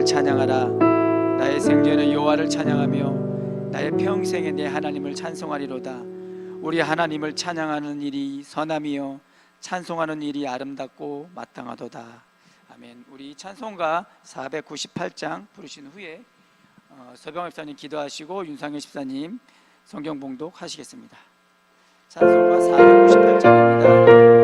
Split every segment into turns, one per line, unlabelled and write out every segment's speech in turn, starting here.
하나님을 찬양하라. 나의 생전에 여호와를 찬양하며 나의 평생에 내 하나님을 찬송하리로다. 우리 하나님을 찬양하는 일이 선함이요 찬송하는 일이 아름답고 마땅하도다. 아멘. 우리 찬송가 498장 부르신 후에 서병 집사님 기도하시고 윤상현 집사님 성경 봉독 하시겠습니다. 찬송가 498장입니다.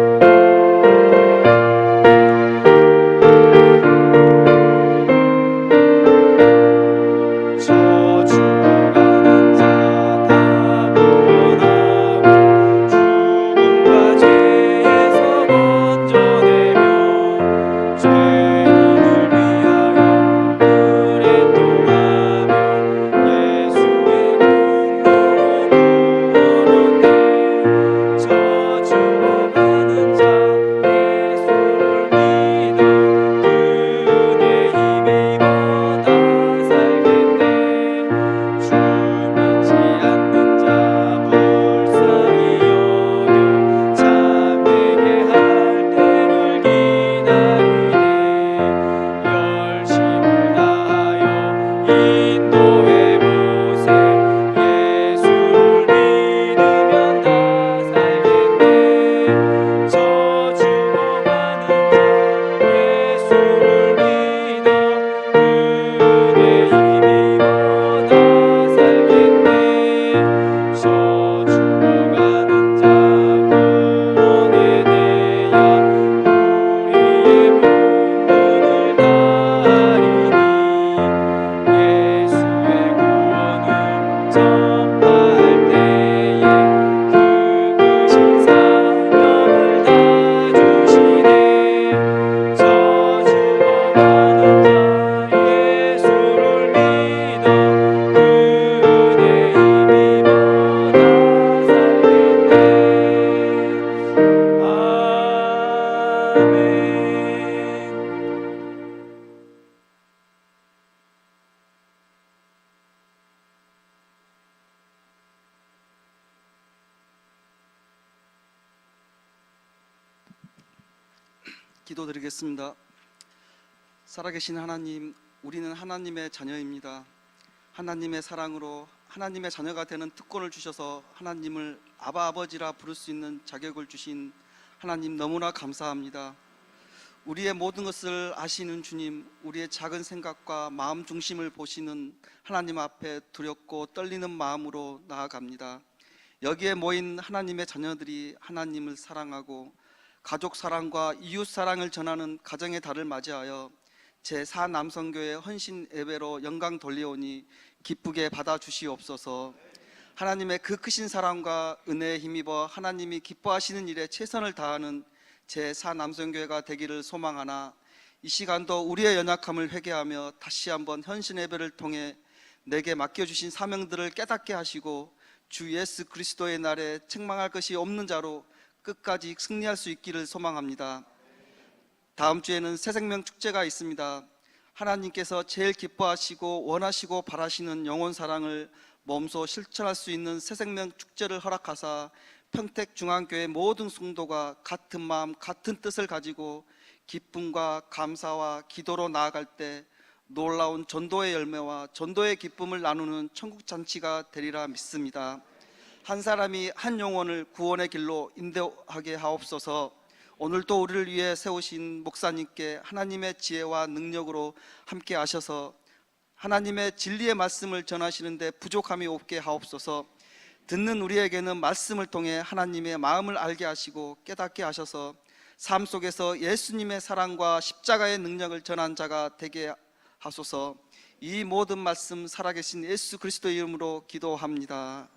기도드리겠습니다. 살아계신 하나님, 우리는 하나님의 자녀입니다. 하나님의 사랑으로 하나님의 자녀가 되는 특권을 주셔서 하나님을 아바 아버지라 부를 수 있는 자격을 주신 하나님 너무나 감사합니다. 우리의 모든 것을 아시는 주님, 우리의 작은 생각과 마음 중심을 보시는 하나님 앞에 두렵고 떨리는 마음으로 나아갑니다. 여기에 모인 하나님의 자녀들이 하나님을 사랑하고 가족 사랑과 이웃 사랑을 전하는 가정의 달을 맞이하여 제4남성교회 헌신 예배로 영광 돌리오니 기쁘게 받아주시옵소서. 하나님의 그 크신 사랑과 은혜에 힘입어 하나님이 기뻐하시는 일에 최선을 다하는 제4남성교회가 되기를 소망하나, 이 시간도 우리의 연약함을 회개하며 다시 한번 헌신 예배를 통해 내게 맡겨주신 사명들을 깨닫게 하시고 주 예수 그리스도의 날에 책망할 것이 없는 자로 끝까지 승리할 수 있기를 소망합니다. 다음 주에는 새생명 축제가 있습니다. 하나님께서 제일 기뻐하시고 원하시고 바라시는 영혼 사랑을 몸소 실천할 수 있는 새생명 축제를 허락하사 평택중앙교회 모든 성도가 같은 마음 같은 뜻을 가지고 기쁨과 감사와 기도로 나아갈 때 놀라운 전도의 열매와 전도의 기쁨을 나누는 천국잔치가 되리라 믿습니다. 한 사람이 한 영혼을 구원의 길로 인도하게 하옵소서. 오늘도 우리를 위해 세우신 목사님께 하나님의 지혜와 능력으로 함께 하셔서 하나님의 진리의 말씀을 전하시는데 부족함이 없게 하옵소서. 듣는 우리에게는 말씀을 통해 하나님의 마음을 알게 하시고 깨닫게 하셔서 삶 속에서 예수님의 사랑과 십자가의 능력을 전한 자가 되게 하소서. 이 모든 말씀 살아계신 예수 그리스도의 이름으로 기도합니다.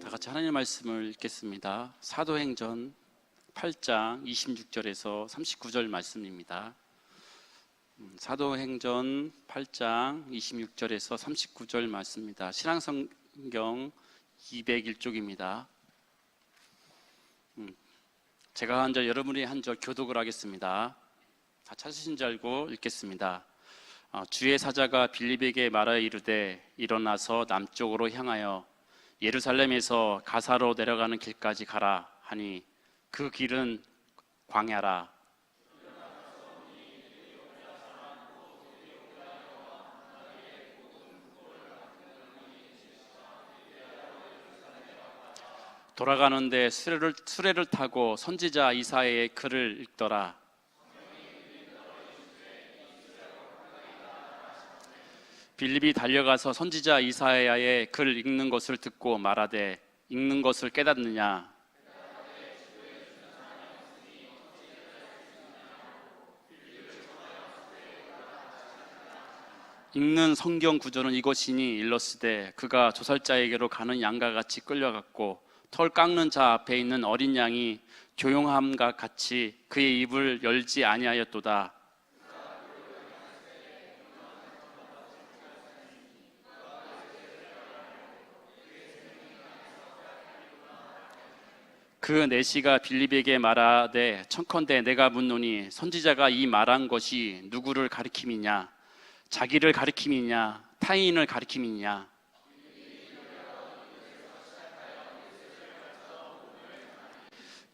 다 같이 하나님의 말씀을 읽겠습니다. 사도행전 8장 26절에서 39절 말씀입니다. 사도행전 8장 26절에서 39절 말씀입니다. 신앙성경 201쪽입니다. 제가 한 절, 여러분이 한 절 교독을 하겠습니다. 다 찾으신 줄 알고 읽겠습니다. 주의 사자가 빌립에게 말하여 이르되 일어나서 남쪽으로 향하여 예루살렘에서 가사로 내려가는 길까지 가라 하니 그 길은 광야라. 돌아가는데 수레를 타고 선지자 이사야의 글을 읽더라. 빌립이 달려가서 선지자 이사야의 글 읽는 것을 듣고 말하되 읽는 것을 깨닫느냐? 읽는 성경 구조는 이것이니 일러스되 그가 조살자에게로 가는 양과 같이 끌려갔고 털 깎는 자 앞에 있는 어린 양이 조용함과 같이 그의 입을 열지 아니하였도다. 그 내시가 빌립에게 말하되 청컨대 내가 묻노니 선지자가 이 말한 것이 누구를 가리킴이냐? 자기를 가리킴이냐? 타인을 가리킴이냐?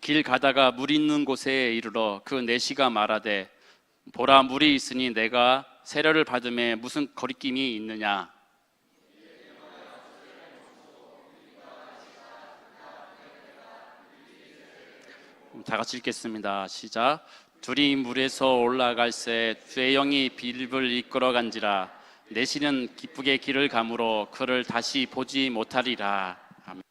길 가다가 물 있는 곳에 이르러 그 내시가 말하되 보라 물이 있으니 내가 세례를 받음에 무슨 거리낌이 있느냐? 다 같이 읽겠습니다. 시작. 둘이 물에서 올라갈새 주의 영이 빌립을 이끌어간지라 내시는 기쁘게 길을 가므로 그를 다시 보지 못하리라. 아멘.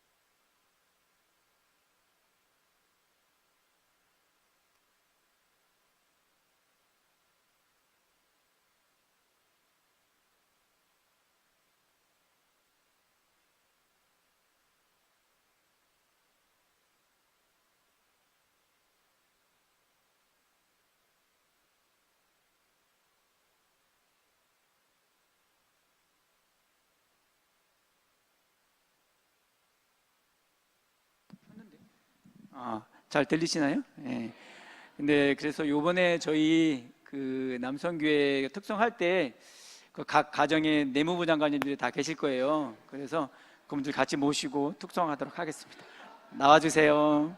잘 들리시나요? 예. 근데 그래서 요번에 저희 그 남성교회 특성할 때 그 각 가정에 내무부 장관님들이 다 계실 거예요. 그래서 그분들 같이 모시고 특성하도록 하겠습니다. 나와주세요.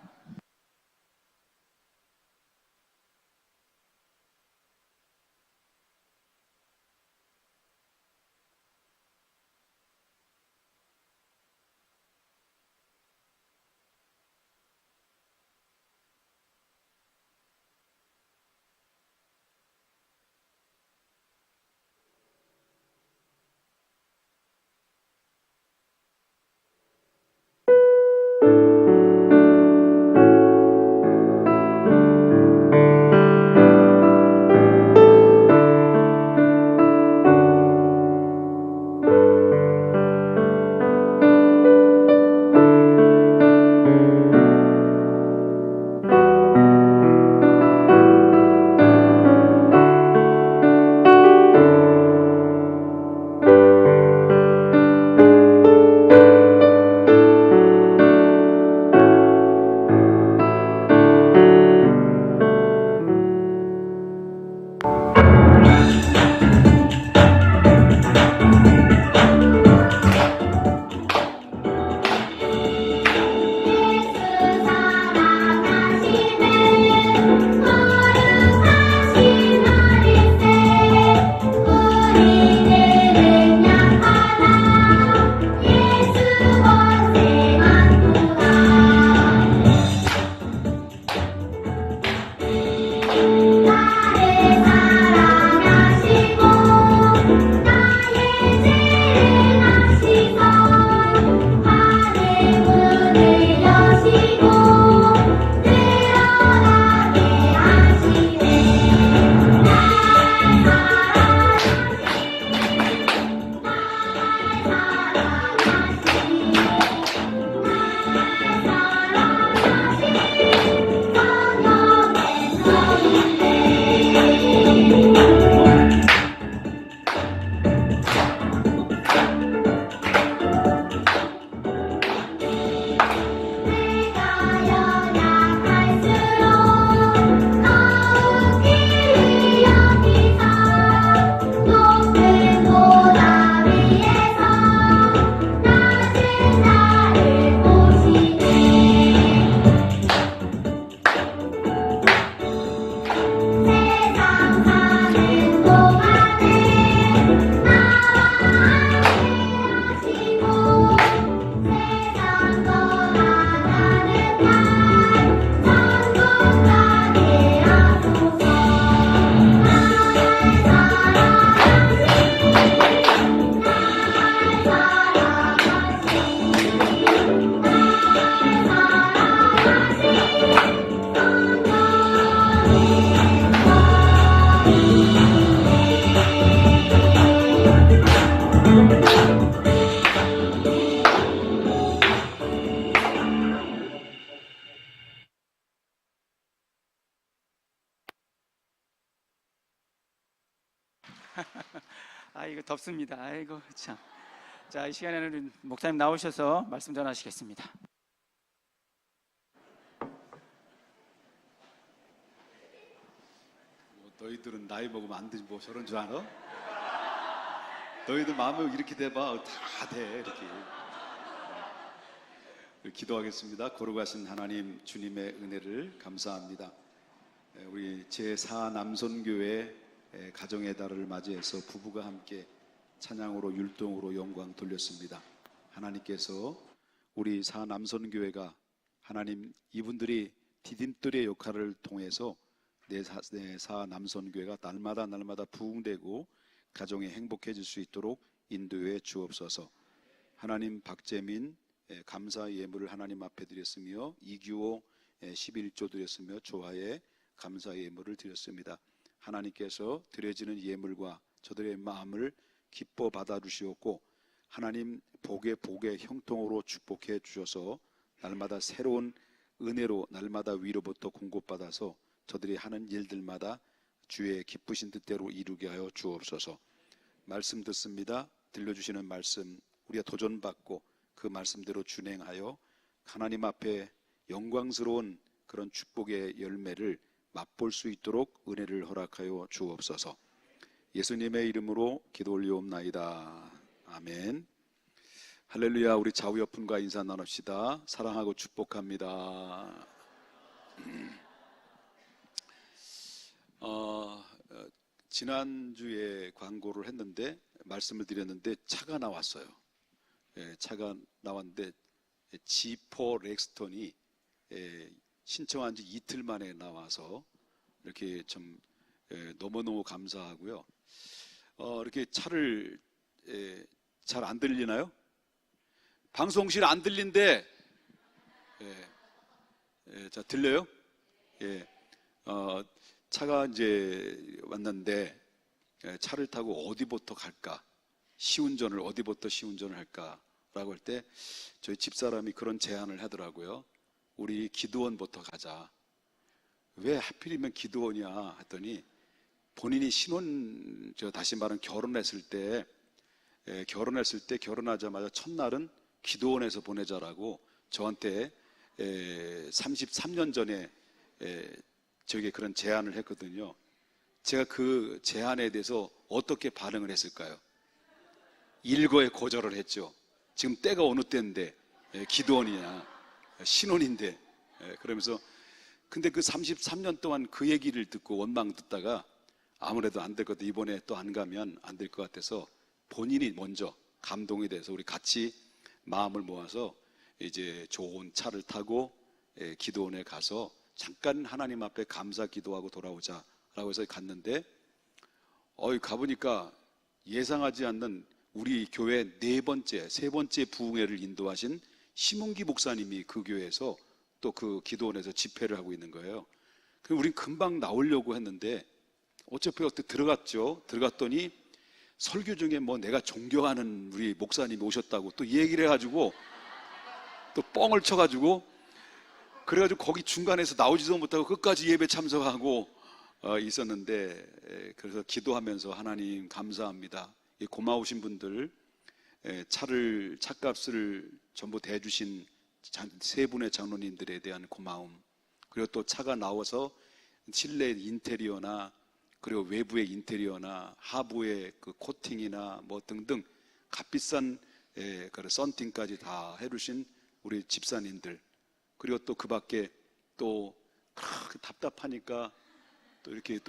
아, 이거 덥습니다. 아이고 참. 자, 이 시간에는 목사님 나오셔서 말씀 전하시겠습니다.
뭐 너희들은 나이 먹으면 안 되지 뭐 저런 줄 아나? 너희들 마음에 이렇게 돼봐 다 돼 이렇게. 기도하겠습니다. 거룩하신 하나님 주님의 은혜를 감사합니다. 우리 제4 남선교회 가정의 달을 맞이해서 부부가 함께 찬양으로 율동으로 영광 돌렸습니다. 하나님께서 우리 사 남선교회가 하나님 이분들이 디딤돌의 역할을 통해서 사 남선교회가 날마다 부흥되고 가정이 행복해질 수 있도록 인도해 주옵소서. 하나님 박재민 감사 예물을 하나님 앞에 드렸으며 이규호 11조 드렸으며 조화에 감사 예물을 드렸습니다. 하나님께서 드려지는 예물과 저들의 마음을 기뻐 받아주시옵고 하나님 복의 형통으로 축복해 주셔서 날마다 새로운 은혜로 날마다 위로부터 공급받아서 저들이 하는 일들마다 주의 기쁘신 뜻대로 이루게 하여 주옵소서. 말씀 듣습니다. 들려주시는 말씀 우리가 도전받고 그 말씀대로 준행하여 하나님 앞에 영광스러운 그런 축복의 열매를 맛볼 수 있도록 은혜를 허락하여 주옵소서. 예수님의 이름으로 기도 올리옵나이다. 아멘. 할렐루야. 우리 좌우 옆분과 인사 나눕시다. 사랑하고 축복합니다. 지난주에 광고를 했는데 말씀을 드렸는데 차가 나왔어요. 차가 나왔는데 G4 렉스턴이 신청한 지 이틀 만에 나와서 이렇게 좀 너무너무 감사하고요. 이렇게 차를 잘 안 들리나요? 방송실 안 들린데 자 들려요? 차가 이제 왔는데 차를 타고 어디부터 갈까? 시운전을 어디부터 시운전을 할까라고 할 때 저희 집사람이 그런 제안을 하더라고요. 우리 기도원부터 가자. 왜 하필이면 기도원이야 했더니 본인이 다시 말하면 결혼했을 때 결혼하자마자 첫날은 기도원에서 보내자라고 저한테 33년 전에 저에게 그런 제안을 했거든요. 제가 그 제안에 대해서 어떻게 반응을 했을까요? 일거에 거절을 했죠. 지금 때가 어느 때인데 기도원이냐 신혼인데 그러면서 근데 그 33년 동안 그 얘기를 듣고 원망 듣다가 아무래도 안 될 것 같아. 이번에 또 안 가면 안 될 것 같아서 본인이 먼저 감동이 돼서 우리 같이 마음을 모아서 이제 좋은 차를 타고 기도원에 가서 잠깐 하나님 앞에 감사 기도하고 돌아오자라고 해서 갔는데 가보니까 예상하지 않는 우리 교회 세 번째 부흥회를 인도하신 심은기 목사님이 그 교회에서 또 그 기도원에서 집회를 하고 있는 거예요. 그럼 우린 금방 나오려고 했는데 어차피 어떻게 들어갔죠. 들어갔더니 설교 중에 뭐 내가 존경하는 우리 목사님이 오셨다고 또 얘기를 해가지고 또 뻥을 쳐가지고 그래가지고 거기 중간에서 나오지도 못하고 끝까지 예배 참석하고 있었는데 그래서 기도하면서 하나님 감사합니다. 이 고마우신 분들 차값을 전부 대주신 세 분의 장로님들에 대한 고마움 그리고 또 차가 나와서 실내 인테리어나 그리고 외부의 인테리어나 하부의 그 코팅이나 뭐 등등 값비싼 그 썬팅까지 다 해주신 우리 집사님들 그리고 또 그 밖에 또 답답하니까 또 이렇게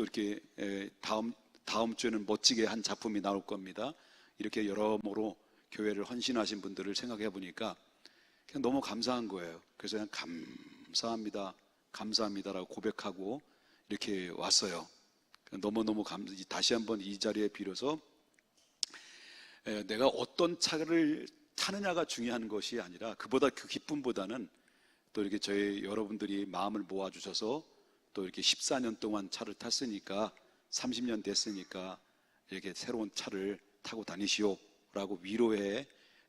다음 주에는 멋지게 한 작품이 나올 겁니다. 이렇게 여러모로 교회를 헌신하신 분들을 생각해 보니까 그냥 너무 감사한 거예요. 그래서 그냥 감사합니다라고 고백하고 이렇게 왔어요. 너무너무 다시 한번 이 자리에 빌어서 내가 어떤 차를 타느냐가 중요한 것이 아니라 그 기쁨보다는 또 이렇게 저희 여러분들이 마음을 모아주셔서 또 이렇게 14년 동안 차를 탔으니까 30년 됐으니까 이렇게 새로운 차를 타고 다니시오라고 위로의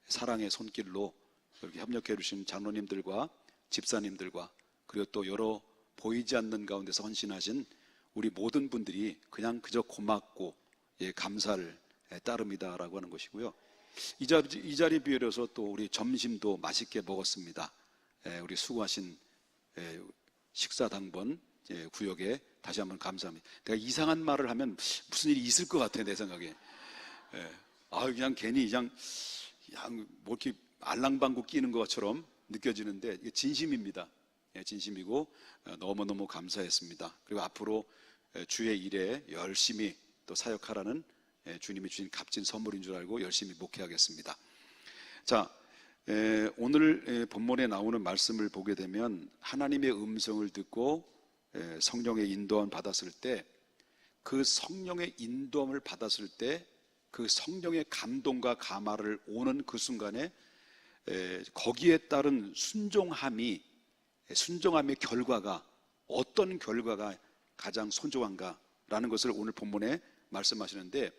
사랑의 손길로 이렇게 협력해 주신 장로님들과 집사님들과 그리고 또 여러 보이지 않는 가운데서 헌신하신 우리 모든 분들이 그냥 그저 고맙고 감사를 따릅니다라고 하는 것이고요. 이 자리 비롯해서 또 우리 점심도 맛있게 먹었습니다. 우리 수고하신 식사 당번 구역에 다시 한번 감사합니다. 내가 이상한 말을 하면 무슨 일이 있을 것 같아, 내 생각에. 그냥 괜히 그냥 뭐 이렇게 알랑방구 끼는 것처럼 느껴지는데 이게 진심입니다. 진심이고 너무너무 감사했습니다. 그리고 앞으로 주의 일에 열심히 또 사역하라는 주님이 주신 값진 선물인 줄 알고 열심히 목회하겠습니다. 자, 오늘 본문에 나오는 말씀을 보게 되면 하나님의 음성을 듣고 성령의 인도함을 받았을 때, 그 성령의 인도함을 받았을 때 그 성령의 감동과 감화를 오는 그 순간에 거기에 따른 순종함의 결과가 어떤 결과가 가장 소중한가라는 것을 오늘 본문에 말씀하시는데,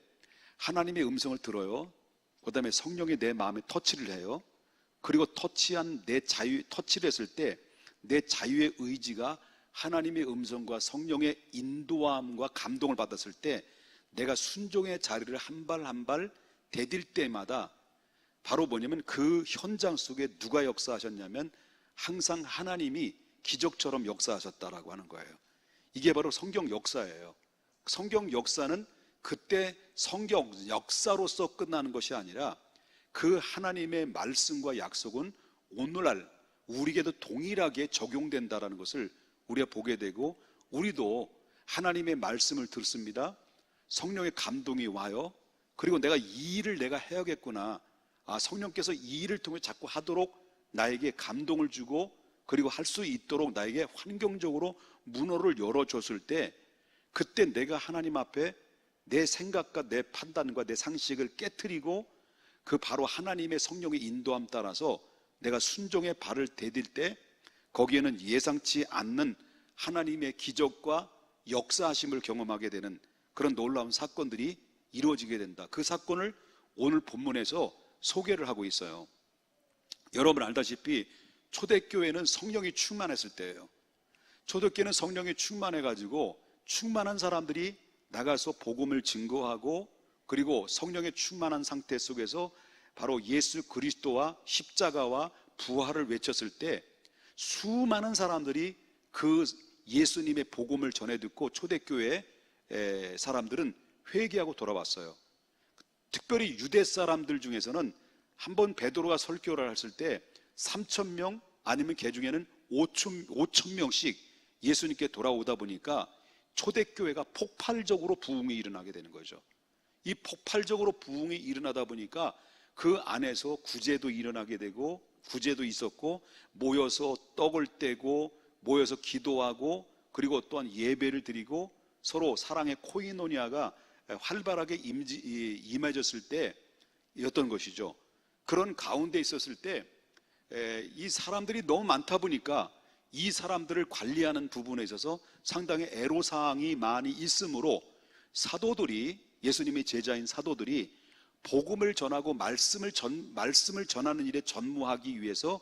하나님의 음성을 들어요. 그 다음에 성령이 내 마음에 터치를 해요. 그리고 터치를 했을 때 내 자유의 의지가 하나님의 음성과 성령의 인도함과 감동을 받았을 때 내가 순종의 자리를 한 발 한 발 디딜 때마다 바로 뭐냐면 그 현장 속에 누가 역사하셨냐면 항상 하나님이 기적처럼 역사하셨다라고 하는 거예요. 이게 바로 성경 역사예요. 성경 역사는 그때 성경 역사로서 끝나는 것이 아니라 그 하나님의 말씀과 약속은 오늘날 우리에게도 동일하게 적용된다라는 것을 우리가 보게 되고, 우리도 하나님의 말씀을 듣습니다. 성령의 감동이 와요. 그리고 내가 이 일을 내가 해야겠구나. 성령께서 이 일을 통해 자꾸 하도록 나에게 감동을 주고, 그리고 할 수 있도록 나에게 환경적으로 문호를 열어줬을 때, 그때 내가 하나님 앞에 내 생각과 내 판단과 내 상식을 깨트리고 그 바로 하나님의 성령의 인도함 따라서 내가 순종의 발을 디딜 때 거기에는 예상치 않는 하나님의 기적과 역사하심을 경험하게 되는 그런 놀라운 사건들이 이루어지게 된다. 그 사건을 오늘 본문에서 소개를 하고 있어요. 여러분 알다시피 초대교회는 성령이 충만했을 때예요. 초대교회는 성령이 충만해가지고 충만한 사람들이 나가서 복음을 증거하고, 그리고 성령의 충만한 상태 속에서 바로 예수 그리스도와 십자가와 부활을 외쳤을 때 수많은 사람들이 그 예수님의 복음을 전해 듣고 초대교회 사람들은 회개하고 돌아왔어요. 특별히 유대 사람들 중에서는 한번 베드로가 설교를 했을 때 3,000명 아니면 그 중에는 5,000명씩 예수님께 돌아오다 보니까 초대교회가 폭발적으로 부흥이 일어나게 되는 거죠. 이 폭발적으로 부흥이 일어나다 보니까 그 안에서 구제도 일어나게 되고, 구제도 있었고, 모여서 떡을 떼고 모여서 기도하고, 그리고 또한 예배를 드리고 서로 사랑의 코이노니아가 활발하게 임해졌을 때였던 것이죠. 그런 가운데 있었을 때 이 사람들이 너무 많다 보니까 이 사람들을 관리하는 부분에 있어서 상당히 애로사항이 많이 있으므로 사도들이, 예수님의 제자인 사도들이 복음을 전하고 말씀을 전하는 일에 전무하기 위해서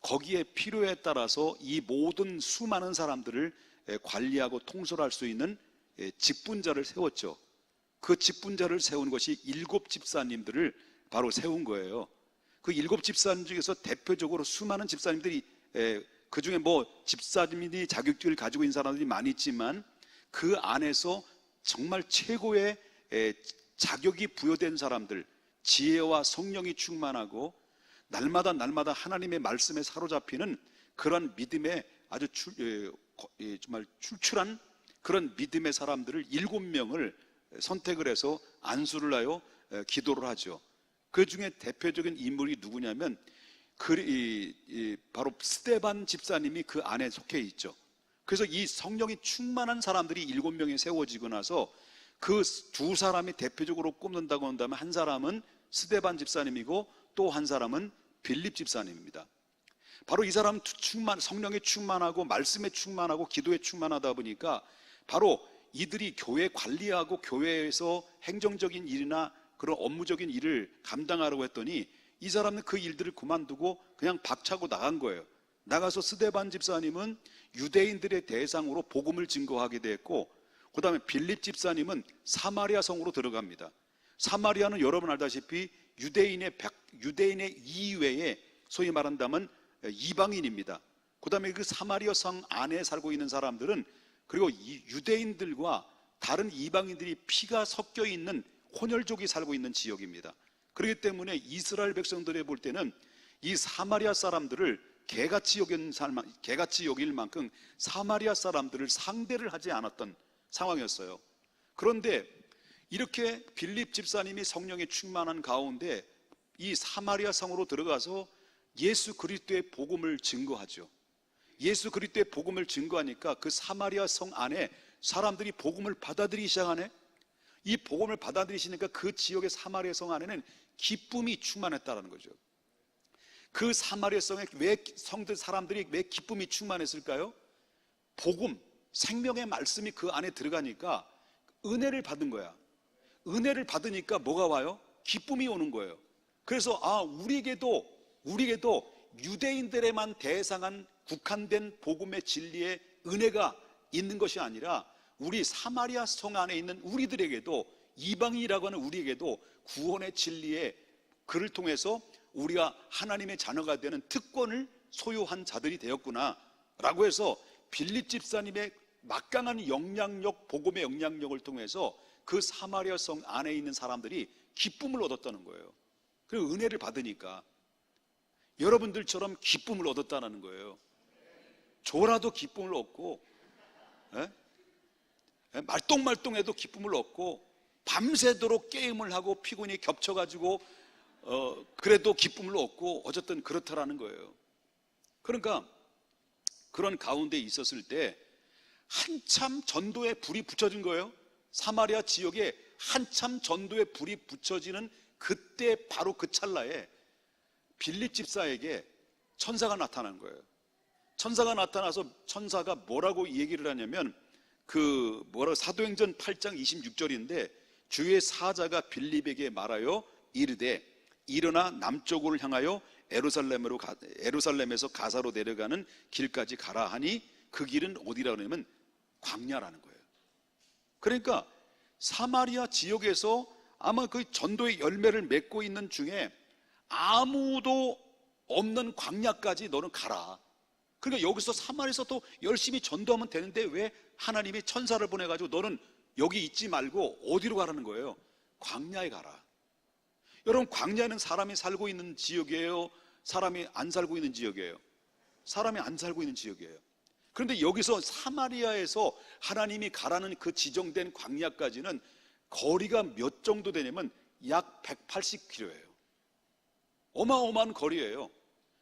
거기에 필요에 따라서 이 모든 수많은 사람들을 관리하고 통솔할 수 있는 직분자를 세웠죠. 그 직분자를 세운 것이 7 집사님들을 바로 세운 거예요. 그 7 집사님 중에서 대표적으로 수많은 집사님들이, 그 중에 뭐 집사님이 자격증을 가지고 있는 사람들이 많이 있지만 그 안에서 정말 최고의 자격이 부여된 사람들, 지혜와 성령이 충만하고 날마다 하나님의 말씀에 사로잡히는 그런 믿음의 아주 정말 출출한 그런 믿음의 사람들을 7명을 선택을 해서 안수를 하여 기도를 하죠. 그 중에 대표적인 인물이 누구냐면 바로 스데반 집사님이 그 안에 속해 있죠. 그래서 이 성령이 충만한 사람들이 7명이 세워지고 나서 그 두 사람이 대표적으로 꼽는다고 한다면 한 사람은 스데반 집사님이고 또 한 사람은 빌립 집사님입니다. 바로 이 사람은 성령에 충만하고 말씀에 충만하고 기도에 충만하다 보니까 바로 이들이 교회 관리하고 교회에서 행정적인 일이나 그런 업무적인 일을 감당하려고 했더니 이 사람은 그 일들을 그만두고 그냥 박차고 나간 거예요. 나가서 스데반 집사님은 유대인들의 대상으로 복음을 증거하게 됐고, 그 다음에 빌립 집사님은 사마리아 성으로 들어갑니다. 사마리아는 여러분 알다시피 유대인의 이외에 소위 말한다면 이방인입니다. 그 다음에 그 사마리아 성 안에 살고 있는 사람들은 그리고 유대인들과 다른 이방인들이 피가 섞여 있는 혼혈족이 살고 있는 지역입니다. 그렇기 때문에 이스라엘 백성들이 볼 때는 이 사마리아 사람들을 개같이 여길 만큼 사마리아 사람들을 상대를 하지 않았던 상황이었어요. 그런데 이렇게 빌립 집사님이 성령에 충만한 가운데 이 사마리아 성으로 들어가서 예수 그리스도의 복음을 증거하죠. 예수 그리스도의 복음을 증거하니까 그 사마리아 성 안에 사람들이 복음을 받아들이기 시작하네. 이 복음을 받아들이시니까 그 지역의 사마리아 성 안에는 기쁨이 충만했다는 거죠. 그 사마리아 성에 왜 성들 사람들이 왜 기쁨이 충만했을까요? 복음, 생명의 말씀이 그 안에 들어가니까 은혜를 받은 거야. 은혜를 받으니까 뭐가 와요? 기쁨이 오는 거예요. 그래서 우리에게도 유대인들에만 대상한 국한된 복음의 진리의 은혜가 있는 것이 아니라 우리 사마리아 성 안에 있는 우리들에게도, 이방인이라고 하는 우리에게도 구원의 진리의 그를 통해서 우리가 하나님의 자녀가 되는 특권을 소유한 자들이 되었구나 라고 해서 빌립 집사님의 막강한 영향력, 복음의 영향력을 통해서 그 사마리아 성 안에 있는 사람들이 기쁨을 얻었다는 거예요. 그 은혜를 받으니까 여러분들처럼 기쁨을 얻었다는 거예요. 졸아도 기쁨을 얻고, 말똥말똥해도 기쁨을 얻고, 밤새도록 게임을 하고 피곤이 겹쳐가지고 그래도 기쁨을 얻고, 어쨌든 그렇다라는 거예요. 그러니까 그런 가운데 있었을 때 한참 전도에 불이 붙여진 거예요. 사마리아 지역에 한참 전도에 불이 붙여지는 그때, 바로 그 찰나에 빌립 집사에게 천사가 나타난 거예요. 천사가 나타나서 천사가 뭐라고 얘기를 하냐면 사도행전 8장 26절인데 주의 사자가 빌립에게 말하여 이르되 일어나 남쪽으로 향하여 에루살렘에서 가사로 내려가는 길까지 가라 하니 그 길은 어디라 그러냐면 광야라는 거예요. 그러니까 사마리아 지역에서 아마 그 전도의 열매를 맺고 있는 중에 아무도 없는 광야까지 너는 가라. 그러니까 여기서 사마리아에서 또 열심히 전도하면 되는데 왜 하나님이 천사를 보내가지고 너는 여기 있지 말고 어디로 가라는 거예요? 광야에 가라. 여러분, 광야는 사람이 살고 있는 지역이에요? 사람이 안 살고 있는 지역이에요? 사람이 안 살고 있는 지역이에요. 그런데 여기서 사마리아에서 하나님이 가라는 그 지정된 광야까지는 거리가 몇 정도 되냐면 약 180km예요. 어마어마한 거리예요.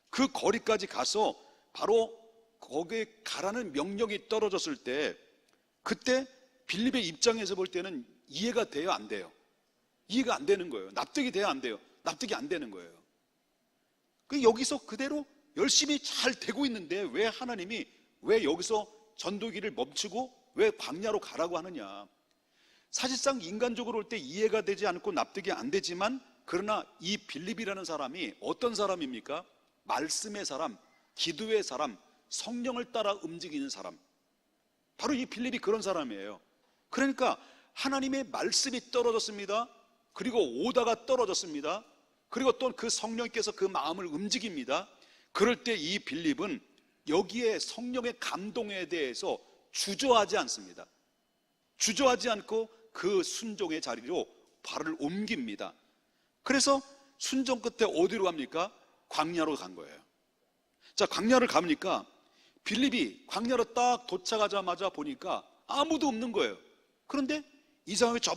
그 거리까지 가서 바로 거기에 가라는 명령이 떨어졌을 때, 그때 빌립의 입장에서 볼 때는 이해가 돼요, 안 돼요? 이해가 안 되는 거예요. 납득이 돼요, 안 돼요? 납득이 안 되는 거예요. 여기서 그대로 열심히 잘 되고 있는데 왜 하나님이 왜 여기서 전도기를 멈추고 왜 광야로 가라고 하느냐. 사실상 인간적으로 볼 때 이해가 되지 않고 납득이 안 되지만, 그러나 이 빌립이라는 사람이 어떤 사람입니까? 말씀의 사람, 기도의 사람, 성령을 따라 움직이는 사람, 바로 이 빌립이 그런 사람이에요. 그러니까 하나님의 말씀이 떨어졌습니다. 그리고 오다가 떨어졌습니다. 그리고 또 그 성령께서 그 마음을 움직입니다. 그럴 때 이 빌립은 여기에 성령의 감동에 대해서 주저하지 않습니다. 주저하지 않고 그 순종의 자리로 발을 옮깁니다. 그래서 순종 끝에 어디로 갑니까? 광야로 간 거예요. 자, 광야를 가니까 빌립이 광야로 딱 도착하자마자 보니까 아무도 없는 거예요. 그런데 이상하게 저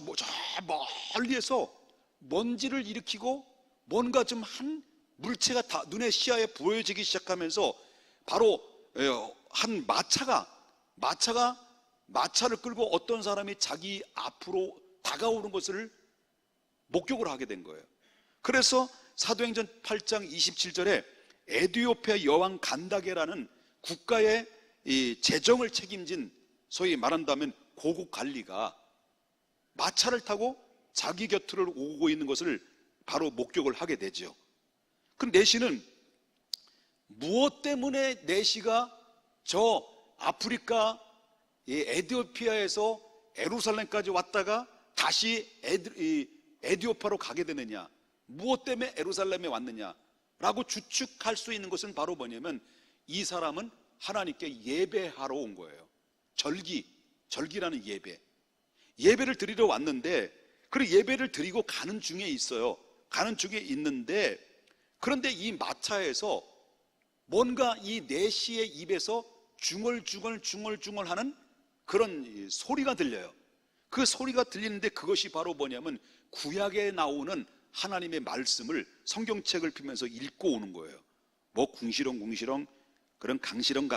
멀리에서 먼지를 일으키고 뭔가 좀 한 물체가 다 눈에 시야에 보여지기 시작하면서 바로 한 마차를 끌고 어떤 사람이 자기 앞으로 다가오는 것을 목격을 하게 된 거예요. 그래서 사도행전 8장 27절에 에티오피아 여왕 간다게라는 국가의 이 재정을 책임진, 소위 말한다면 고국 관리가 마차를 타고 자기 곁으로 오고 있는 것을 바로 목격을 하게 되죠. 그럼 내시는 무엇 때문에 내시가 저 아프리카 에티오피아에서 에루살렘까지 왔다가 다시 에디오파로 가게 되느냐, 무엇 때문에 에루살렘에 왔느냐라고 추측할 수 있는 것은 바로 뭐냐면 이 사람은 하나님께 예배하러 온 거예요. 절기라는 예배를 드리러 왔는데, 그 예배를 드리고 가는 중에 있어요. 가는 중에 있는데, 그런데 이 마차에서 뭔가 이 내시의 입에서 중얼중얼 하는 그런 소리가 들려요. 그 소리가 들리는데 그것이 바로 뭐냐면 구약에 나오는 하나님의 말씀을 성경책을 펴면서 읽고 오는 거예요. 뭐 궁시렁 그런 강시렁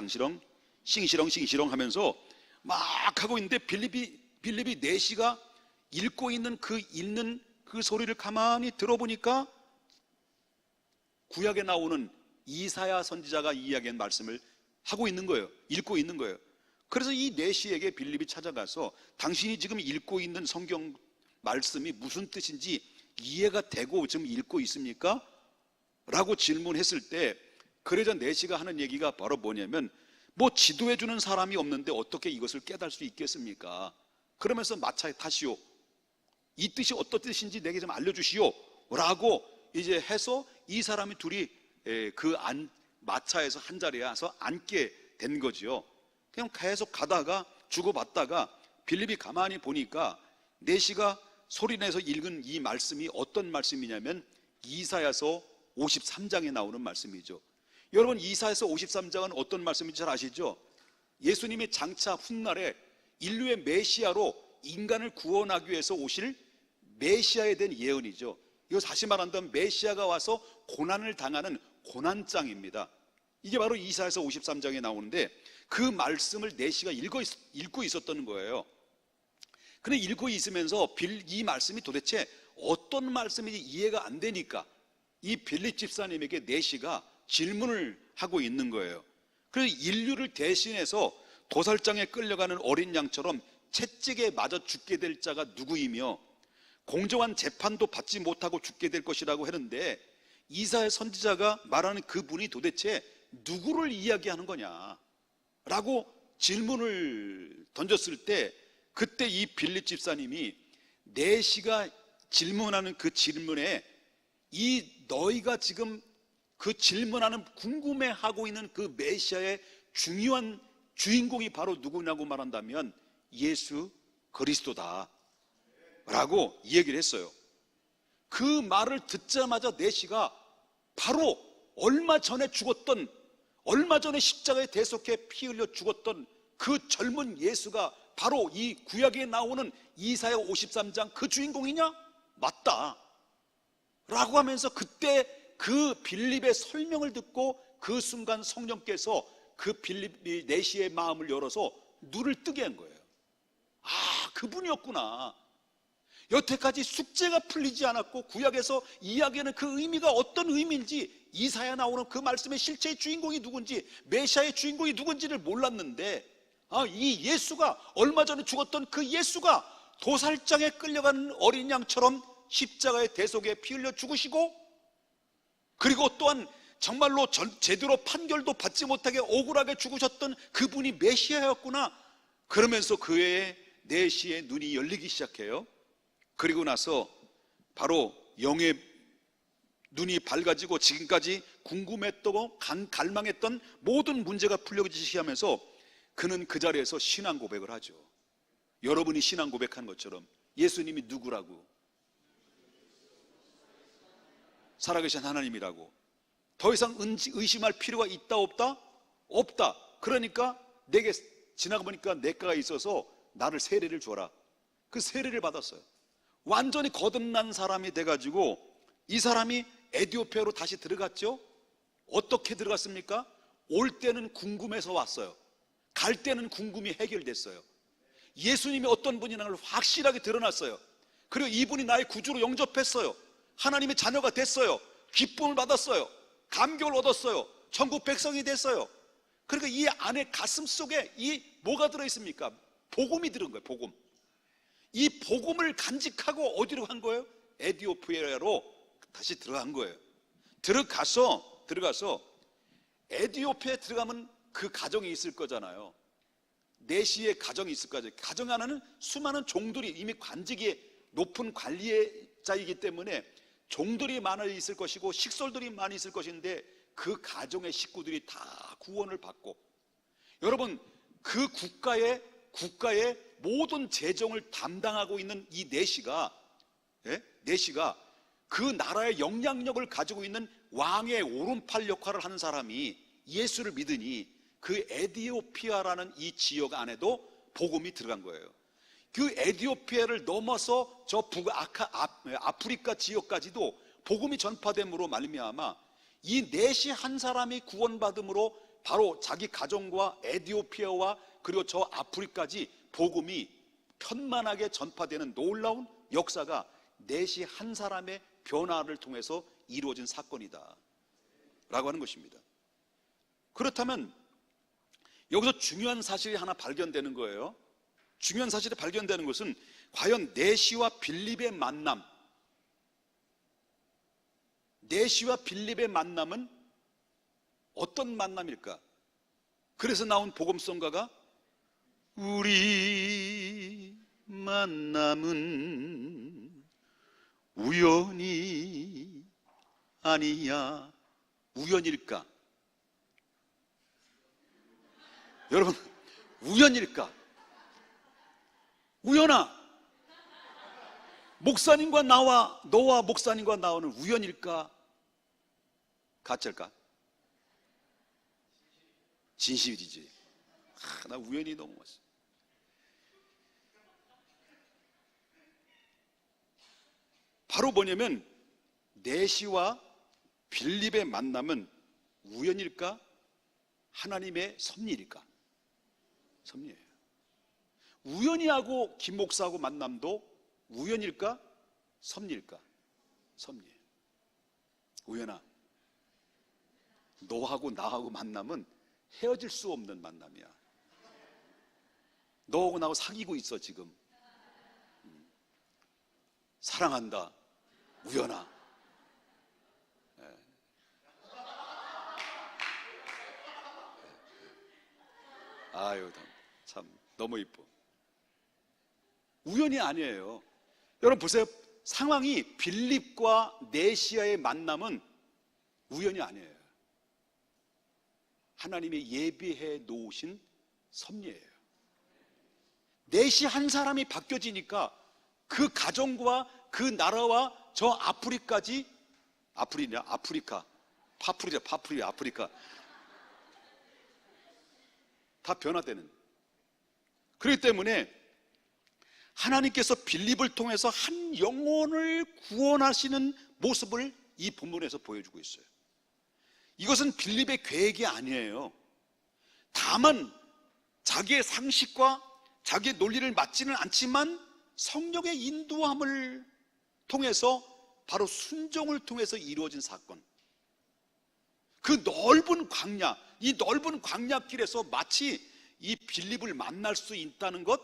싱시렁 하면서 막 하고 있는데 빌립이 내시가 읽고 있는 그 소리를 가만히 들어보니까 구약에 나오는 이사야 선지자가 이야기한 말씀을 하고 있는 거예요. 읽고 있는 거예요. 그래서 이 내시에게 빌립이 찾아가서 당신이 지금 읽고 있는 성경 말씀이 무슨 뜻인지 이해가 되고 지금 읽고 있습니까? 라고 질문했을 때, 그러자 내시가 하는 얘기가 바로 뭐냐면, 뭐 지도해 주는 사람이 없는데 어떻게 이것을 깨달을 수 있겠습니까? 그러면서 마차에 타시오. 이 뜻이 어떤 뜻인지 내게 좀 알려주시오. 라고 이제 해서 이 사람이 둘이 마차에서 한 자리에 와서 앉게 된 거지요. 그냥 계속 가다가 주고받다가 빌립이 가만히 보니까 내시가 소리내서 읽은 이 말씀이 어떤 말씀이냐면 이사야서 53장에 나오는 말씀이죠. 여러분, 이사야서 53장은 어떤 말씀인지 잘 아시죠? 예수님이 장차 훗날에 인류의 메시아로 인간을 구원하기 위해서 오실 메시아에 대한 예언이죠. 이거 다시 말한다면 메시아가 와서 고난을 당하는 고난장입니다. 이게 바로 이사야서 53장에 나오는데 그 말씀을 내시가 읽고 있었던 거예요. 근데 읽고 있으면서 이 말씀이 도대체 어떤 말씀인지 이해가 안 되니까 이 빌립 집사님에게 내시가 질문을 하고 있는 거예요. 그래서 인류를 대신해서 도살장에 끌려가는 어린 양처럼 채찍에 맞아 죽게 될 자가 누구이며 공정한 재판도 받지 못하고 죽게 될 것이라고 했는데, 이사야 선지자가 말하는 그분이 도대체 누구를 이야기하는 거냐 라고 질문을 던졌을 때, 그때 이 빌립 집사님이 내시가 질문하는 그 질문에 이 너희가 지금 그 질문하는 궁금해하고 있는 그 메시아의 중요한 주인공이 바로 누구냐고 말한다면 예수 그리스도다 라고 얘기를 했어요. 그 말을 듣자마자 내시가 바로 얼마 전에 십자가에 대속해 피 흘려 죽었던 그 젊은 예수가 바로 이 구약에 나오는 이사야 53장 그 주인공이냐? 맞다 라고 하면서 그때 그 빌립의 설명을 듣고 그 순간 성령께서 그 빌립 내시의 마음을 열어서 눈을 뜨게 한 거예요. 아, 그분이었구나. 여태까지 숙제가 풀리지 않았고 구약에서 이야기하는 그 의미가 어떤 의미인지, 이사야 나오는 그 말씀의 실체의 주인공이 누군지, 메시아의 주인공이 누군지를 몰랐는데, 이 예수가 얼마 전에 죽었던 그 예수가 도살장에 끌려가는 어린 양처럼 십자가의 대속에 피 흘려 죽으시고, 그리고 또한 정말로 제대로 판결도 받지 못하게 억울하게 죽으셨던 그분이 메시아였구나. 그러면서 그의 내시의 눈이 열리기 시작해요. 그리고 나서 바로 영의 눈이 밝아지고 지금까지 궁금했고 갈망했던 모든 문제가 풀려지기 시작하면서 그는 그 자리에서 신앙 고백을 하죠. 여러분이 신앙 고백한 것처럼 예수님이 누구라고? 살아계신 하나님이라고. 더 이상 의심할 필요가 있다 없다? 없다. 그러니까 내게 지나가 보니까 내가가 있어서 나를 세례를 줘라. 그 세례를 받았어요. 완전히 거듭난 사람이 돼가지고 이 사람이 에디오피아로 다시 들어갔죠. 어떻게 들어갔습니까? 올 때는 궁금해서 왔어요. 갈 때는 궁금이 해결됐어요. 예수님이 어떤 분이라는 걸 확실하게 드러났어요. 그리고 이분이 나의 구주로 영접했어요. 하나님의 자녀가 됐어요. 기쁨을 받았어요. 감격을 얻었어요. 천국 백성이 됐어요. 그러니까 이 안에 가슴 속에 이 뭐가 들어있습니까? 복음이 들은 거예요. 복음. 이 복음을 간직하고 어디로 간 거예요? 에디오피아로 다시 들어간 거예요. 들어가서 에디오피아에 들어가면 그 가정이 있을 거잖아요. 내시의 가정이 있을 거죠. 가정 안에는 수많은 종들이 이미 관직이 높은 관리자이기 때문에 종들이 많이 있을 것이고 식솔들이 많이 있을 것인데 그 가정의 식구들이 다 구원을 받고, 여러분 그 국가의 모든 재정을 담당하고 있는 이 내시가 그 나라의 영향력을 가지고 있는 왕의 오른팔 역할을 하는 사람이 예수를 믿으니 그 에디오피아라는 이 지역 안에도 복음이 들어간 거예요. 그 에디오피아를 넘어서 저 아프리카 지역까지도 복음이 전파됨으로 말미암아 이 넷이 한 사람이 구원받음으로 바로 자기 가정과 에디오피아와 그리고 저 아프리카까지 복음이 편만하게 전파되는 놀라운 역사가 넷이 한 사람의 변화를 통해서 이루어진 사건이다 라고 하는 것입니다. 그렇다면 여기서 중요한 사실이 하나 발견되는 거예요. 중요한 사실이 발견되는 것은 과연 내시와 빌립의 만남, 내시와 빌립의 만남은 어떤 만남일까? 그래서 나온 복음성가가 우리 만남은 우연이 아니야. 우연일까? 여러분, 우연일까? 우연아, 목사님과 너와 목사님과 나오는 우연일까? 가짜일까? 진실이지. 나 우연히 너무 왔어. 바로 뭐냐면 내시와 빌립의 만남은 우연일까? 하나님의 섭리일까? 섭리예요. 우연히 하고 김 목사하고 만남도 우연일까? 섭리일까? 섭리예요. 우연아, 너하고 나하고 만남은 헤어질 수 없는 만남이야. 너하고 나하고 사귀고 있어 지금. 사랑한다. 우연아. 아유, 참 너무 이뻐. 우연이 아니에요. 여러분 보세요. 상황이 빌립과 네시아의 만남은 우연이 아니에요. 하나님이 예비해 놓으신 섭리예요. 네시 한 사람이 바뀌어지니까 그 가정과 그 나라와 저 아프리카까지, 아프리카 다 변화되는. 그렇기 때문에 하나님께서 빌립을 통해서 한 영혼을 구원하시는 모습을 이 본문에서 보여주고 있어요. 이것은 빌립의 계획이 아니에요. 다만 자기의 상식과 자기의 논리를 맞지는 않지만 성령의 인도함을 통해서, 바로 순종을 통해서 이루어진 사건. 그 넓은 광야, 이 넓은 광야길에서 마치 이 빌립을 만날 수 있다는 것,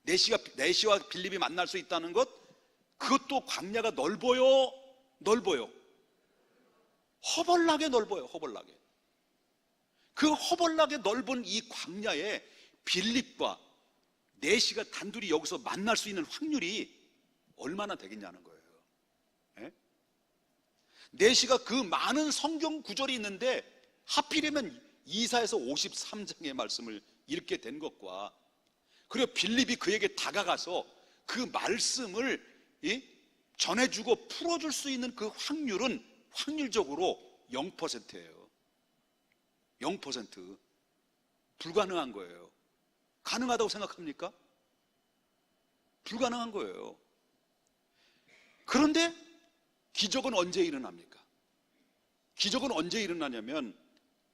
네시와 빌립이 만날 수 있다는 것, 그것도 광야가 넓어요. 허벌나게 넓어요. 허벌나게. 그 허벌나게 넓은 이 광야에 빌립과 네시가 단둘이 여기서 만날 수 있는 확률이 얼마나 되겠냐는 거예요. 네시가 그 많은 성경 구절이 있는데 하필이면 이사에서 53장의 말씀을 읽게 된 것과, 그리고 빌립이 그에게 다가가서 그 말씀을 전해주고 풀어줄 수 있는 그 확률은 확률적으로 0%예요. 0%. 불가능한 거예요. 가능하다고 생각합니까? 불가능한 거예요. 그런데 기적은 언제 일어납니까? 기적은 언제 일어나냐면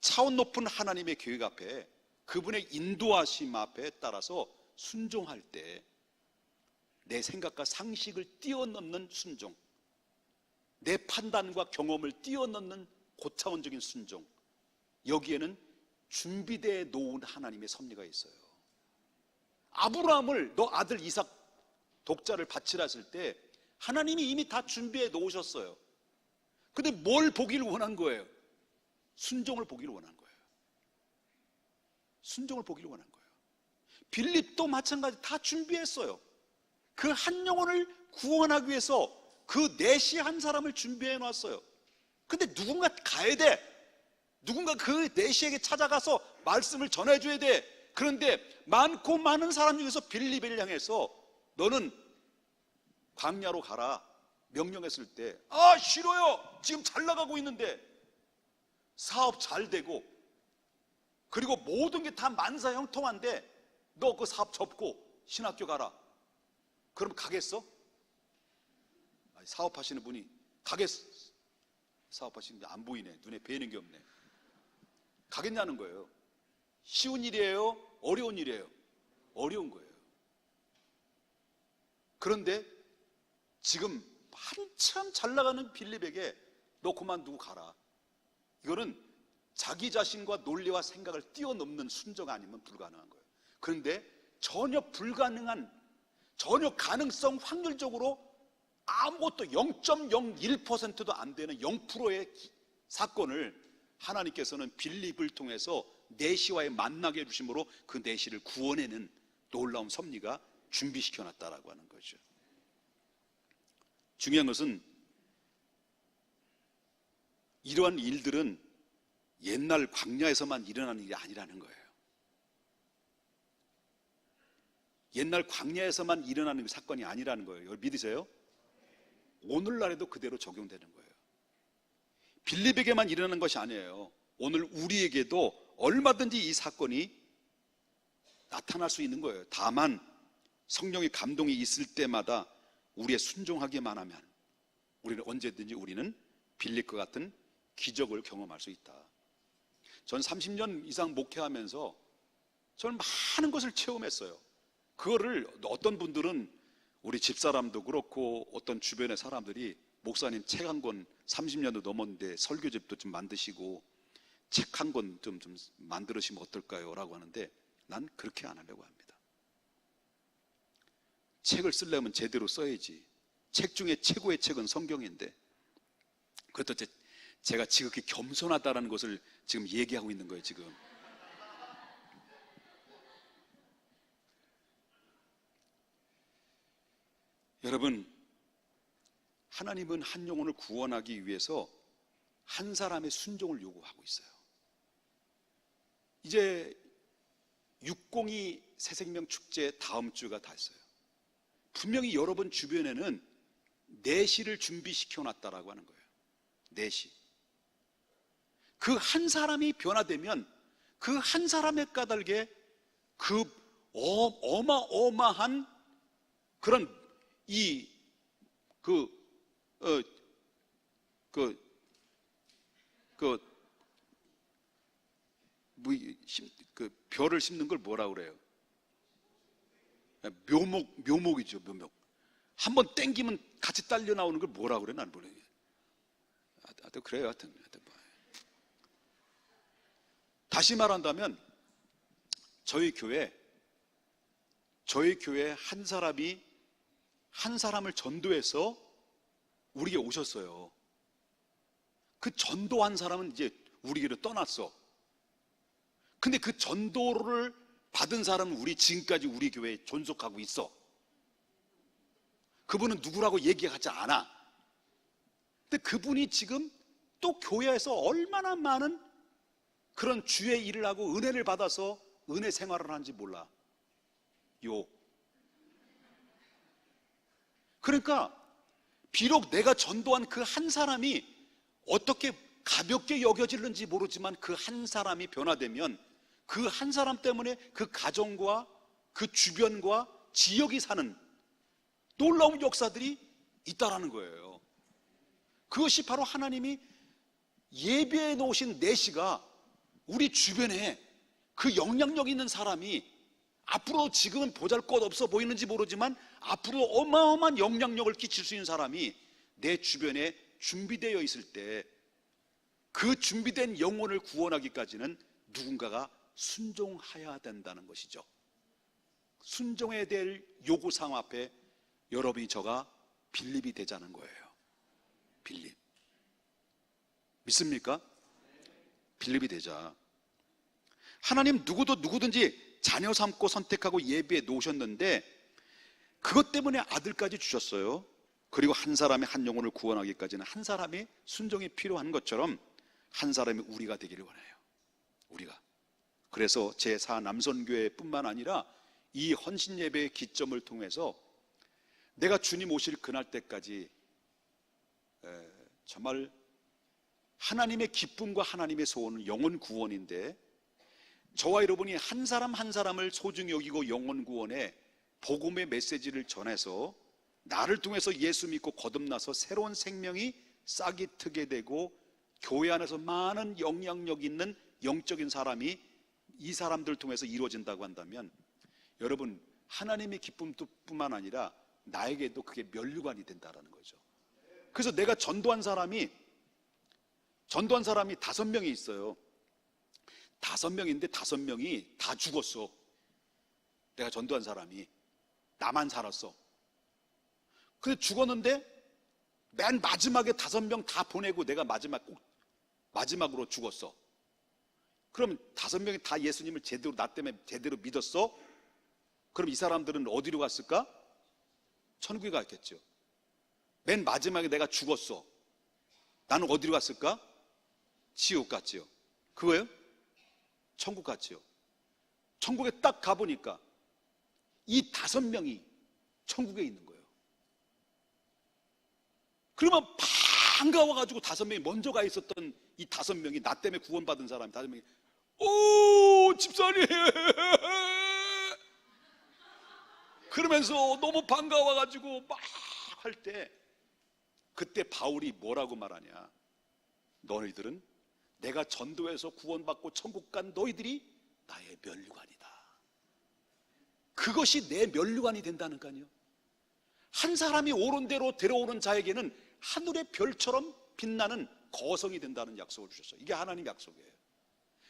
차원 높은 하나님의 계획 앞에, 그분의 인도하심 앞에 따라서 순종할 때, 내 생각과 상식을 뛰어넘는 순종, 내 판단과 경험을 뛰어넘는 고차원적인 순종, 여기에는 준비되어 놓은 하나님의 섭리가 있어요. 아브라함을 너 아들 이삭 독자를 바치라 했을 때 하나님이 이미 다 준비해 놓으셨어요. 근데 뭘 보기를 원한 거예요? 순종을 보기를 원한 거예요. 순종을 보기를 원한 거예요. 빌립도 마찬가지 다 준비했어요. 그 한 영혼을 구원하기 위해서 그 내시 한 사람을 준비해 놨어요. 근데 누군가 가야 돼. 누군가 그 내시에게 찾아가서 말씀을 전해줘야 돼. 그런데 많고 많은 사람 중에서 빌립을 향해서 너는 광야로 가라 명령했을 때, 아 싫어요. 지금 잘 나가고 있는데, 사업 잘 되고, 그리고 모든 게 다 만사형통한데 너 그 사업 접고 신학교 가라. 그럼 가겠어? 아니, 사업하시는 분이 가겠어? 사업하시는 게 안 보이네. 눈에 뵈는 게 없네. 가겠냐는 거예요. 쉬운 일이에요? 어려운 일이에요? 어려운 거예요. 그런데 지금 한참 잘 나가는 빌립에게 너 그만두고 가라. 이거는 자기 자신과 논리와 생각을 뛰어넘는 순종 아니면 불가능한 거예요. 그런데 전혀 불가능한, 전혀 가능성 확률적으로 아무것도 0.01%도 안 되는 0%의 사건을 하나님께서는 빌립을 통해서 내시와의 만나게 해주심으로 그 내시를 구원해낸 놀라운 섭리가 준비시켜 놨다라고 하는 거죠. 중요한 것은 이러한 일들은 옛날 광야에서만 일어나는 일이 아니라는 거예요. 옛날 광야에서만 일어나는 사건이 아니라는 거예요. 여러분 믿으세요? 오늘날에도 그대로 적용되는 거예요. 빌립에게만 일어나는 것이 아니에요. 오늘 우리에게도 얼마든지 이 사건이 나타날 수 있는 거예요. 다만 성령의 감동이 있을 때마다 우리의 순종하기만 하면 우리는 언제든지 우리는 빌립과 같은 기적을 경험할 수 있다. 전 30년 이상 목회하면서 저는 많은 것을 체험했어요. 그거를 어떤 분들은 우리 집사람도 그렇고 어떤 주변의 사람들이 목사님 책 한 권 30년도 넘었는데 설교집도 좀 만드시고 책 한 권 좀 만들으시면 어떨까요? 라고 하는데 난 그렇게 안 하려고 합니다. 책을 쓰려면 제대로 써야지. 책 중에 최고의 책은 성경인데, 그것도 제가 지극히 겸손하다는 것을 지금 얘기하고 있는 거예요. 지금 여러분, 하나님은 한 영혼을 구원하기 위해서 한 사람의 순종을 요구하고 있어요. 이제 602 새생명 축제 다음 주가 됐어요. 분명히 여러분 주변에는 내시를 준비시켜 놨다라고 하는 거예요. 내시. 그 한 사람이 변화되면 그 한 사람의 까닭에 그 어마어마한 그런 별을 심는 걸 뭐라 그래요? 묘목이죠, 묘목. 한번 땡기면 같이 딸려 나오는 걸 뭐라 그래? 난 모르겠어요. 하여튼 그래요. 하여튼 뭐. 다시 말한다면 저희 교회 한 사람이 한 사람을 전도해서 우리에게 오셨어요. 그 전도한 사람은 이제 우리에게로 떠났어. 근데 그 전도를 받은 사람은 지금까지 우리 교회에 존속하고 있어. 그분은 누구라고 얘기하지 않아. 근데 그분이 지금 또 교회에서 얼마나 많은 그런 주의 일을 하고 은혜를 받아서 은혜 생활을 하는지 몰라. 그러니까 비록 내가 전도한 그 한 사람이 어떻게 가볍게 여겨지는지 모르지만 그 한 사람이 변화되면 그 한 사람 때문에 그 가정과 그 주변과 지역이 사는 놀라운 역사들이 있다라는 거예요. 그것이 바로 하나님이 예배해 놓으신 내시가 우리 주변에 그 영향력 있는 사람이 앞으로 지금은 보잘것없어 보이는지 모르지만 앞으로 어마어마한 영향력을 끼칠 수 있는 사람이 내 주변에 준비되어 있을 때 그 준비된 영혼을 구원하기까지는 누군가가 순종해야 된다는 것이죠. 순종해야 될 요구사항 앞에 여러분이 저가 빌립이 되자는 거예요. 빌립. 믿습니까? 빌립이 되자. 하나님 누구든지 자녀 삼고 선택하고 예배에 놓으셨는데 그것 때문에 아들까지 주셨어요. 그리고 한 사람의 한 영혼을 구원하기까지는 한 사람의 순종이 필요한 것처럼 한 사람이 우리가 되기를 원해요. 우리가. 그래서 제4 남선교회뿐만 아니라 이 헌신 예배의 기점을 통해서 내가 주님 오실 그날 때까지 정말 하나님의 기쁨과 하나님의 소원은 영혼 구원인데, 저와 여러분이 한 사람 한 사람을 소중히 여기고 영혼 구원의 복음의 메시지를 전해서 나를 통해서 예수 믿고 거듭나서 새로운 생명이 싹이 트게 되고 교회 안에서 많은 영향력 있는 영적인 사람이 이 사람들 통해서 이루어진다고 한다면, 여러분, 하나님의 기쁨뿐만 아니라 나에게도 그게 면류관이 된다는 거죠. 그래서 내가 전도한 사람이 5명이 있어요. 5명인데 5명이 다 죽었어. 내가 전도한 사람이. 나만 살았어. 근데 죽었는데 맨 마지막에 5명 다 보내고 내가 마지막으로 죽었어. 그럼 5명이 다 예수님을 제대로, 나 때문에 제대로 믿었어? 그럼 이 사람들은 어디로 갔을까? 천국에 갔겠죠. 맨 마지막에 내가 죽었어. 나는 어디로 갔을까? 지옥 갔지요. 그거예요? 천국 갔지요. 천국에 딱 가보니까 이 5명이 천국에 있는 거예요. 그러면 반가워가지고 5명이 먼저 가 있었던 이 5명이, 나 때문에 구원받은 사람이 5명이, 오, 집사님! 그러면서 너무 반가워가지고 막 할 때, 그때 바울이 뭐라고 말하냐? 너희들은 내가 전도해서 구원받고 천국 간 너희들이 나의 면류관이다. 그것이 내 면류관이 된다니까요. 한 사람이 옳은 대로 데려오는 자에게는 하늘의 별처럼 빛나는 거성이 된다는 약속을 주셨어요. 이게 하나님 약속이에요.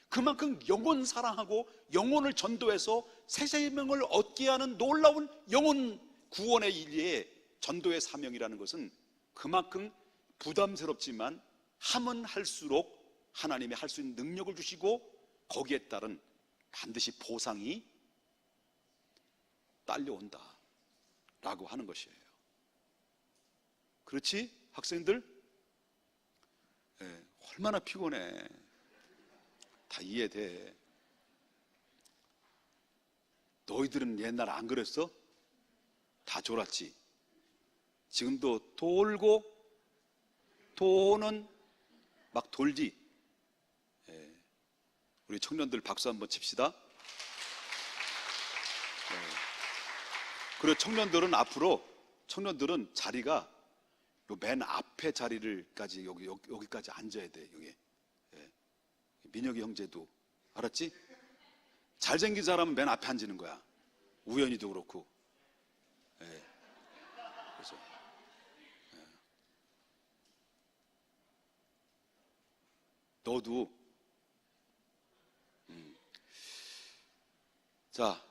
그만큼 영혼 사랑하고 영혼을 전도해서 새 생명을 얻게 하는 놀라운 영혼 구원의 일에 전도의 사명이라는 것은 그만큼 부담스럽지만 하면 할수록 하나님이 할 수 있는 능력을 주시고 거기에 따른 반드시 보상이 딸려온다 라고 하는 것이에요. 그렇지? 학생들? 얼마나 피곤해. 다 이해돼. 너희들은 옛날 안 그랬어? 다 졸았지. 지금도 돌고 도는 막 돌지. 우리 청년들 박수 한번 칩시다. 그리고 청년들은 자리가 요 맨 앞에 자리를까지 여기까지 앉아야 돼. 여기. 민혁이 형제도 알았지? 잘생긴 사람은 맨 앞에 앉는 거야. 우연히도 그렇고. 그래서 너도 자,